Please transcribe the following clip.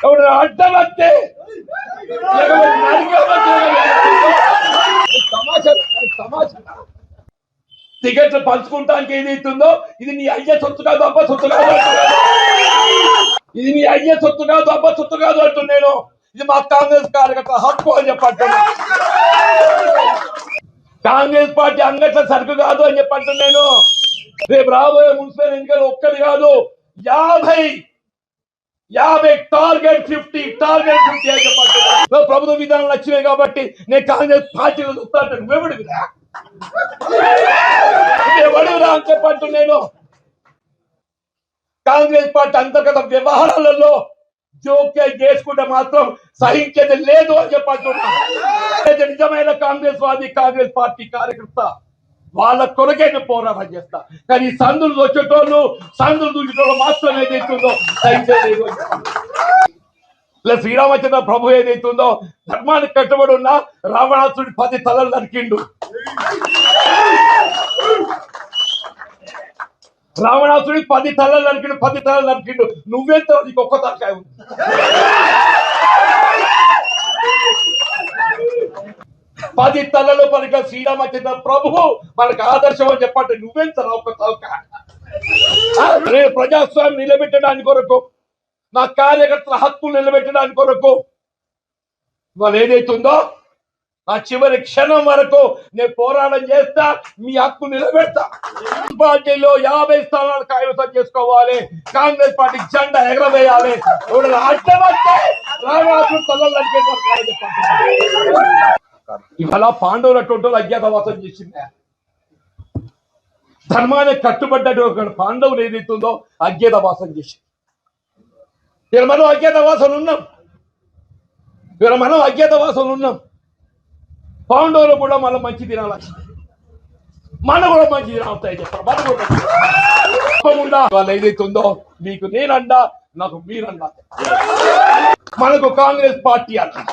ఎవడు అడ్డం వస్తే టికెట్లు పంచుకుంటానికి ఏదైతుందో ఇది నీ అయ్యే సొత్తు కాదు, అబ్బ సొత్తు కాదు. ఇది నీ అయ్యే సొత్తు కాదు, అబ్బ సొత్తు కాదు అంటు నేను. ఇది మా కాంగ్రెస్ కార్యకర్త హక్కు అని చెప్పండి. కాంగ్రెస్ పార్టీ అంగట్ల సరుకు కాదు అని చెప్పంటు నేను. రేపు రాబోయే మున్సిపల్ ఎన్నికలు ఒక్కటి కాదు, 50 టార్గెట్ 50 అని చెప్పంటున్నాను. ప్రభుత్వ విధానాలు వచ్చినాయి కాబట్టి నేను కాంగ్రెస్ పార్టీలో చూస్తాను. ఎవడురా అని చెప్పంటు నేను. కాంగ్రెస్ పార్టీ అంతర్గత వ్యవహారాలలో జోక్యం చేసుకుంటే మాత్రం సహించేది లేదు అని చెప్పంటున్నా. నిజమైన కాంగ్రెస్ వాది, కాంగ్రెస్ పార్టీ కార్యకర్త వాళ్ళ కొరకే పోరాటం చేస్తా. కానీ సందులు వచ్చేటోళ్ళు, సందులు దూచేటోళ్ళు మాత్రం ఏదైతుందో సహించేది. ప్లస్ శ్రీరామచంద్ర ప్రభు ఏదైతుందో ధర్మానికి కట్టుబడి ఉన్న రావణాసుడి 10 తలలు నరికిండు. రావణాసుడి 10 తలలు నరికిండు. నువ్వెంత నీకు ఒక్క తలకాయ ఉంది. పది తలలో పలిక శ్రీరామచంద్ర ప్రభువు మనకు ఆదర్శం అని చెప్పండి. నువ్వెంత ఒక్క తలకాయ. నేను ప్రజాస్వామ్యం నిలబెట్టడానికి కొరకు, నా కార్యకర్తల హక్కులు నిలబెట్టడానికి కొరకు వాళ్ళు ఏదైతుందో నా చివరి క్షణం వరకు నేను పోరాటం చేస్తా. మీ హక్కు నిలబెడతా. పార్టీలో 50 స్థానాలు కైవసం చేసుకోవాలి. కాంగ్రెస్ పార్టీ జెండా ఎగరవేయాలి. అడ్డమంటే ఇవాళ పాండవులు అటువంటి అజ్ఞాతవాసం చేసింది. ధర్మానికి కట్టుబడ్డటువంటి పాండవులు ఏదైతుందో అజ్ఞాతవాసం చేసింది. ఇలా మనం అజ్ఞాతవాసం ఉన్నాం. పాండవులు కూడా మళ్ళీ మంచి దినాలు మన కూడా మంచి దినాలు వస్తాయి చెప్పారు. మన కూడా వాళ్ళు ఏదైతుందో మీకు నేనండా, నాకు మీరన్నా. మనకు కాంగ్రెస్ పార్టీ అన్న